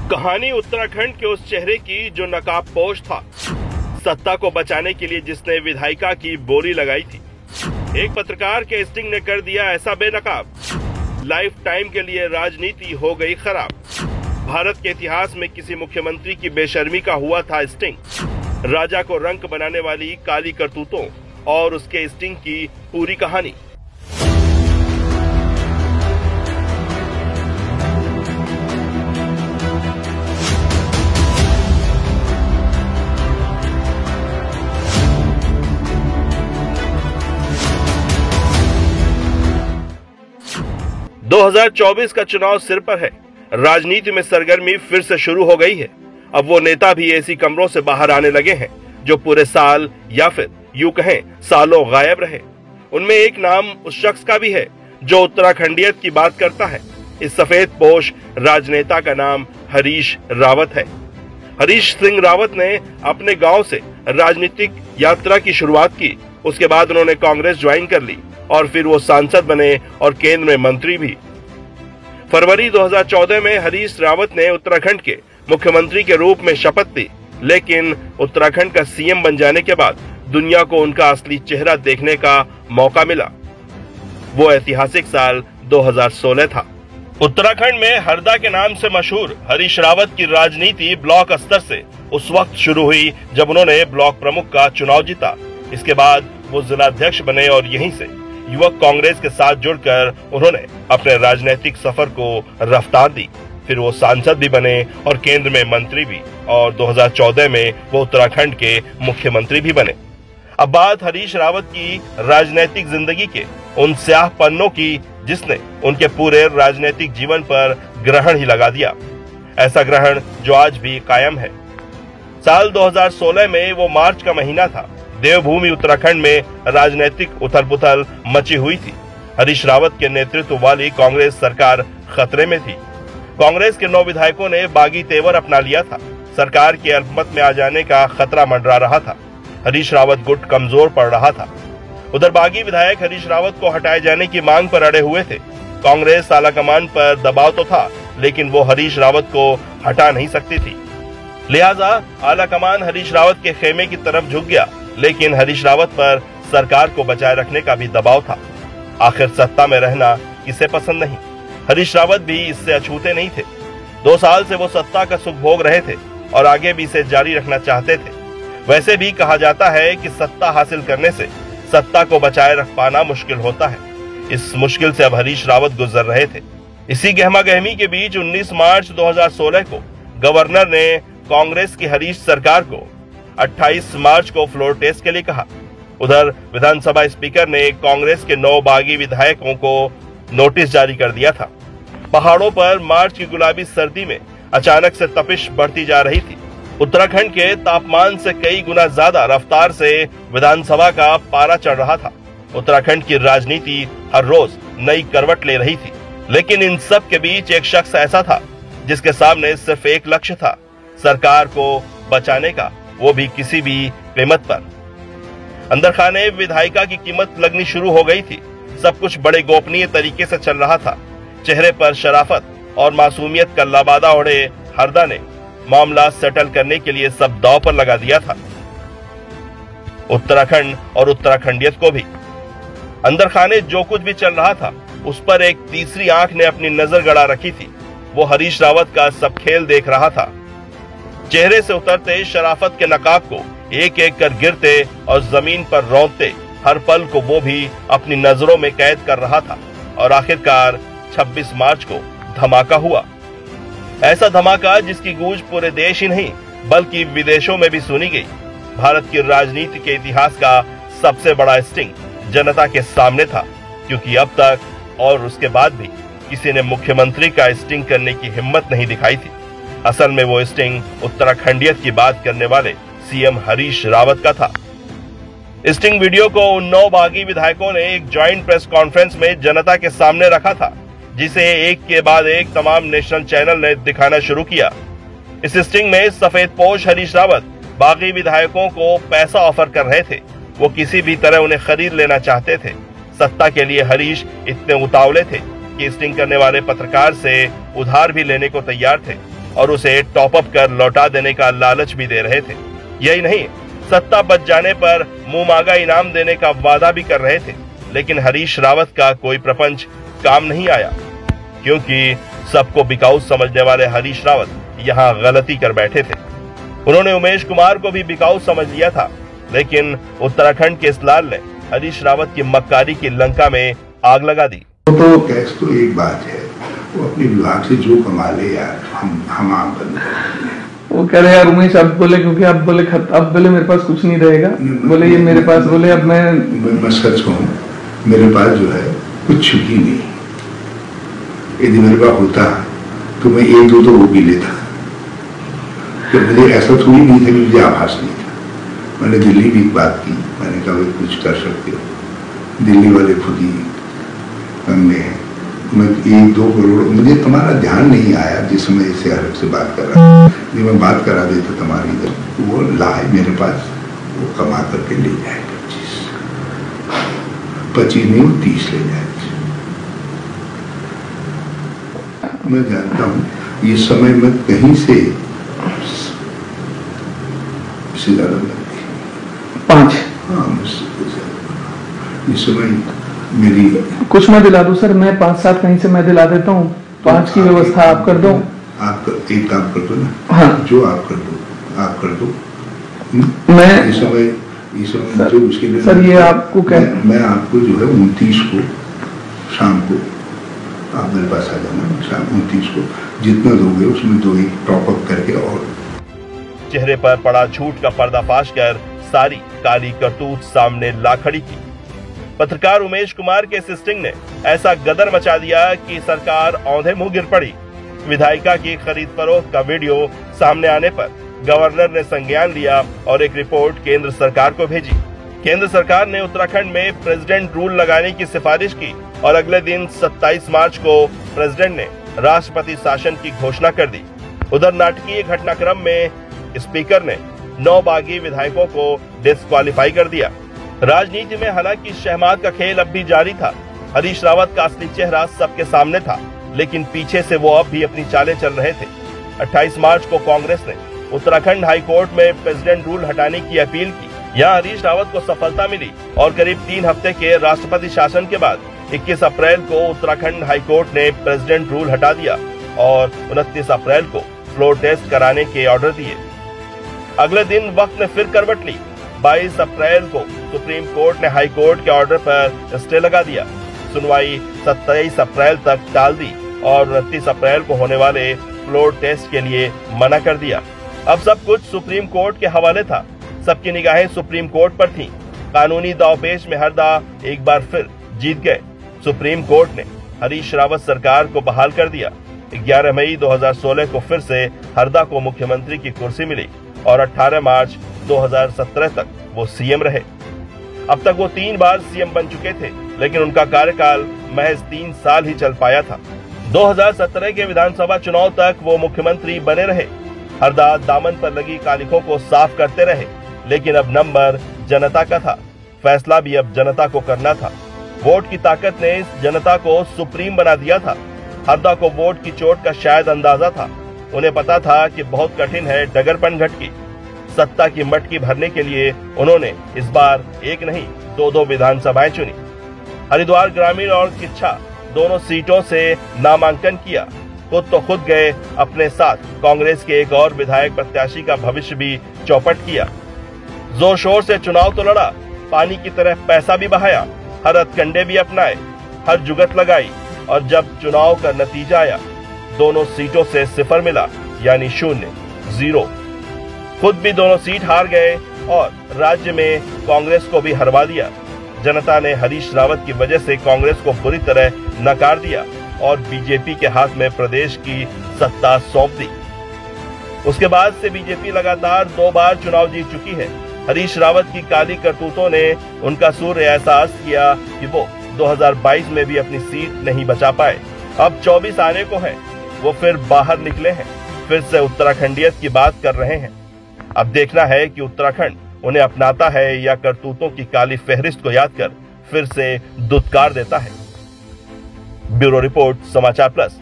कहानी उत्तराखंड के उस चेहरे की जो नकाबपोश था, सत्ता को बचाने के लिए जिसने विधायिका की बोली लगाई थी। एक पत्रकार के स्टिंग ने कर दिया ऐसा बेनकाब, लाइफ टाइम के लिए राजनीति हो गई खराब। भारत के इतिहास में किसी मुख्यमंत्री की बेशर्मी का हुआ था स्टिंग। राजा को रंक बनाने वाली काली करतूतों और उसके स्टिंग की पूरी कहानी। दो 2024 का चुनाव सिर पर है। राजनीति में सरगर्मी फिर से शुरू हो गई है। अब वो नेता भी ऐसी कमरों से बाहर आने लगे हैं जो पूरे साल या फिर यूं कहें सालों गायब रहे। उनमें एक नाम उस शख्स का भी है जो उत्तराखंडियत की बात करता है। इस सफेद पोश राजनेता का नाम हरीश रावत है। हरीश सिंह रावत ने अपने गांव से राजनीतिक यात्रा की शुरुआत की। उसके बाद उन्होंने कांग्रेस ज्वाइन कर ली और फिर वो सांसद बने और केंद्र में मंत्री भी। फरवरी 2014 में हरीश रावत ने उत्तराखंड के मुख्यमंत्री के रूप में शपथ ली, लेकिन उत्तराखंड का सीएम बन जाने के बाद दुनिया को उनका असली चेहरा देखने का मौका मिला। वो ऐतिहासिक साल 2016 था। उत्तराखंड में हरदा के नाम से मशहूर हरीश रावत की राजनीति ब्लॉक स्तर से उस वक्त शुरू हुई जब उन्होंने ब्लॉक प्रमुख का चुनाव जीता। इसके बाद वो जिलाध्यक्ष बने और यहीं से युवक कांग्रेस के साथ जुड़कर उन्होंने अपने राजनीतिक सफर को रफ्तार दी। फिर वो सांसद भी बने और केंद्र में मंत्री भी, और 2014 में वो उत्तराखंड के मुख्यमंत्री भी बने। अब बात हरीश रावत की राजनीतिक जिंदगी के उन स्याह पन्नों की जिसने उनके पूरे राजनीतिक जीवन पर ग्रहण ही लगा दिया, ऐसा ग्रहण जो आज भी कायम है। साल 2016 में वो मार्च का महीना था। देवभूमि उत्तराखंड में राजनीतिक उथल पुथल मची हुई थी। हरीश रावत के नेतृत्व वाली कांग्रेस सरकार खतरे में थी। कांग्रेस के 9 विधायकों ने बागी तेवर अपना लिया था। सरकार के अल्पमत में आ जाने का खतरा मंडरा रहा था। हरीश रावत गुट कमजोर पड़ रहा था। उधर बागी विधायक हरीश रावत को हटाए जाने की मांग पर अड़े हुए थे। कांग्रेस आलाकमान पर दबाव तो था, लेकिन वो हरीश रावत को हटा नहीं सकती थी। लिहाजा आलाकमान हरीश रावत के खेमे की तरफ झुक गया, लेकिन हरीश रावत पर सरकार को बचाए रखने का भी दबाव था। आखिर सत्ता में रहना किसे पसंद नहीं। हरीश रावत भी इससे अछूते नहीं थे। 2 साल से वो सत्ता का सुख भोग रहे थे और आगे भी इसे जारी रखना चाहते थे। वैसे भी कहा जाता है कि सत्ता हासिल करने से सत्ता को बचाए रख पाना मुश्किल होता है। इस मुश्किल से अब हरीश रावत गुजर रहे थे। इसी गहमा गहमी के बीच 19 मार्च 2016 को गवर्नर ने कांग्रेस की हरीश सरकार को 28 मार्च को फ्लोर टेस्ट के लिए कहा। उधर विधानसभा स्पीकर ने कांग्रेस के 9 बागी विधायकों को नोटिस जारी कर दिया था। पहाड़ों पर मार्च की गुलाबी सर्दी में अचानक से तपिश बढ़ती जा रही थी। उत्तराखंड के तापमान से कई गुना ज्यादा रफ्तार से विधानसभा का पारा चढ़ रहा था। उत्तराखंड की राजनीति हर रोज नई करवट ले रही थी, लेकिन इन सब के बीच एक शख्स ऐसा था जिसके सामने सिर्फ एक लक्ष्य था, सरकार को बचाने का, वो भी किसी भी कीमत पर। अंदर खाने विधायिका की कीमत लगनी शुरू हो गई थी। सब कुछ बड़े गोपनीय तरीके से चल रहा था। चेहरे पर शराफत और मासूमियत का लबादा ओढ़े हरदा ने मामला सेटल करने के लिए सब दांव पर लगा दिया था। उत्तराखंड और उत्तराखंडियत को भी। अंदर खाने जो कुछ भी चल रहा था उस पर एक तीसरी आंख ने अपनी नजर गड़ा रखी थी। वो हरीश रावत का सब खेल देख रहा था। चेहरे से उतरते शराफत के नकाब को एक एक कर गिरते और जमीन पर रौंदते हर पल को वो भी अपनी नजरों में कैद कर रहा था। और आखिरकार 26 मार्च को धमाका हुआ। ऐसा धमाका जिसकी गूंज पूरे देश ही नहीं बल्कि विदेशों में भी सुनी गई। भारत की राजनीति के इतिहास का सबसे बड़ा स्टिंग जनता के सामने था, क्योंकि अब तक और उसके बाद भी किसी ने मुख्यमंत्री का स्टिंग करने की हिम्मत नहीं दिखाई थी। असल में वो स्टिंग उत्तराखंडियत की बात करने वाले सीएम हरीश रावत का था। स्टिंग वीडियो को उन 9 बागी विधायकों ने एक ज्वाइंट प्रेस कॉन्फ्रेंस में जनता के सामने रखा था, जिसे एक के बाद एक तमाम नेशनल चैनल ने दिखाना शुरू किया। इस स्टिंग में सफेद पोश हरीश रावत बागी विधायकों को पैसा ऑफर कर रहे थे। वो किसी भी तरह उन्हें खरीद लेना चाहते थे। सत्ता के लिए हरीश इतने उतावले थे कि स्टिंग करने वाले पत्रकार से उधार भी लेने को तैयार थे और उसे टॉप अप कर लौटा देने का लालच भी दे रहे थे। यही नहीं, सत्ता बच जाने पर मुंह मांगा इनाम देने का वादा भी कर रहे थे। लेकिन हरीश रावत का कोई प्रपंच काम नहीं आया, क्योंकि सबको बिकाऊ समझने वाले हरीश रावत यहाँ गलती कर बैठे थे। उन्होंने उमेश कुमार को भी बिकाऊ समझ लिया था, लेकिन उत्तराखंड के इस लाल ने हरीश रावत की मक्कारी की लंका में आग लगा दी। तो टैक्स तो एक बात है, वो अपने विभाग से जो कमा ले यार, हम आम बंद कर। वो कह रहे यार उमेश अब बोले, क्योंकि अब बोले मेरे पास कुछ नहीं रहेगा, बोले ये मेरे पास, बोले अब मैं सच कहूँ, मेरे पास जो है कुछ ही नहीं। यदि मेरे पास होता तो मैं एक दो तो वो भी लेता। तो मुझे ऐसा थोड़ी नहीं था कि मुझे आभास नहीं था। मैंने दिल्ली भी बात की, मैंने कहा भाई कुछ कर सकते हो। दिल्ली वाले खुद ही में मैं 1-2 करोड़, मुझे तुम्हारा ध्यान नहीं आया जिस समय इससे हर से बात कर रहा था। जब मैं बात करा देता तुम्हारी इधर, वो लाए मेरे पास, वो कमा करके ले जाए 25 नहीं, वो 30 ले जाए। मैं जानता हूँ ये समय में कहीं से ज्यादा लगती 5। हाँ, इस समय मेरी कुछ मैं दिला दूं सर, मैं 5-7 कहीं से मैं दिला देता हूँ। 5 की व्यवस्था आप कर दो। आप एक काम कर दो ना। हाँ, जो आप कर दो। मैं इस समय सर, जो उसके लिए सर ये आपको मैं आपको जो है 29 को शाम को आप मेरे पास आ जाना। शाम 29 को जितना दोगे उसमें दो, एक टॉप अप करके। और चेहरे पर पड़ा झूठ का पर्दाफाश कर सारी काली करतूत सामने ला खड़ी की। पत्रकार उमेश कुमार के इस स्टिंग ने ऐसा गदर मचा दिया कि सरकार औंधे मुंह गिर पड़ी। विधायिका की खरीद फरोख्त का वीडियो सामने आने पर गवर्नर ने संज्ञान लिया और एक रिपोर्ट केंद्र सरकार को भेजी। केंद्र सरकार ने उत्तराखंड में प्रेसिडेंट रूल लगाने की सिफारिश की और अगले दिन 27 मार्च को प्रेसिडेंट ने राष्ट्रपति शासन की घोषणा कर दी। उधर नाटकीय घटनाक्रम में स्पीकर ने 9 बागी विधायकों को डिस्क्वालीफाई कर दिया। राजनीति में हालांकि शहमाद का खेल अब भी जारी था। हरीश रावत का असली चेहरा सबके सामने था, लेकिन पीछे से वो अब भी अपनी चालें चल रहे थे। 28 मार्च को कांग्रेस ने उत्तराखंड हाई कोर्ट में प्रेसिडेंट रूल हटाने की अपील की। यहाँ हरीश रावत को सफलता मिली और करीब 3 हफ्ते के राष्ट्रपति शासन के बाद 21 अप्रैल को उत्तराखंड हाई कोर्ट ने प्रेसिडेंट रूल हटा दिया और 29 अप्रैल को फ्लोर टेस्ट कराने के ऑर्डर दिए। अगले दिन वक्त ने फिर करवट ली। 22 अप्रैल को सुप्रीम कोर्ट ने हाई कोर्ट के ऑर्डर पर स्टे लगा दिया। सुनवाई 27 अप्रैल तक टाल दी और 29 अप्रैल को होने वाले फ्लोर टेस्ट के लिए मना कर दिया। अब सब कुछ सुप्रीम कोर्ट के हवाले था। सबकी निगाहें सुप्रीम कोर्ट पर थीं। कानूनी दांवपेच में हरदा एक बार फिर जीत गए। सुप्रीम कोर्ट ने हरीश रावत सरकार को बहाल कर दिया। 11 मई 2016 को फिर से हरदा को मुख्यमंत्री की कुर्सी मिली और 18 मार्च 2017 तक वो सीएम रहे। अब तक वो 3 बार सीएम बन चुके थे, लेकिन उनका कार्यकाल महज 3 साल ही चल पाया था। 2017 के विधानसभा चुनाव तक वो मुख्यमंत्री बने रहे। हरदा दामन पर लगी कालिखों को साफ करते रहे, लेकिन अब नंबर जनता का था। फैसला भी अब जनता को करना था। वोट की ताकत ने इस जनता को सुप्रीम बना दिया था। हरदा को वोट की चोट का शायद अंदाजा था। उन्हें पता था कि बहुत कठिन है डगरपन घटकी। सत्ता की मटकी भरने के लिए उन्होंने इस बार एक नहीं 2 विधानसभाएं चुनी। हरिद्वार ग्रामीण और किच्छा दोनों सीटों से नामांकन किया। खुद गए अपने साथ कांग्रेस के एक और विधायक प्रत्याशी का भविष्य भी चौपट किया। जोर शोर से चुनाव तो लड़ा, पानी की तरह पैसा भी बहाया, हर हथकंडे भी अपनाए, हर जुगत लगाई, और जब चुनाव का नतीजा आया दोनों सीटों से 0 मिला, यानी 0। खुद भी दोनों सीट हार गए और राज्य में कांग्रेस को भी हरवा दिया। जनता ने हरीश रावत की वजह से कांग्रेस को बुरी तरह नकार दिया और बीजेपी के हाथ में प्रदेश की सत्ता सौंप दी। उसके बाद से बीजेपी लगातार 2 बार चुनाव जीत चुकी है। हरीश रावत की काली करतूतों ने उनका सूर्य एहसास किया कि वो 2022 में भी अपनी सीट नहीं बचा पाए। अब 24 आने को है, वो फिर बाहर निकले हैं, फिर से उत्तराखंडियत की बात कर रहे हैं। अब देखना है कि उत्तराखंड उन्हें अपनाता है या करतूतों की काली फहरिस्त को याद कर फिर से दुत्कार देता है। ब्यूरो रिपोर्ट, समाचार प्लस।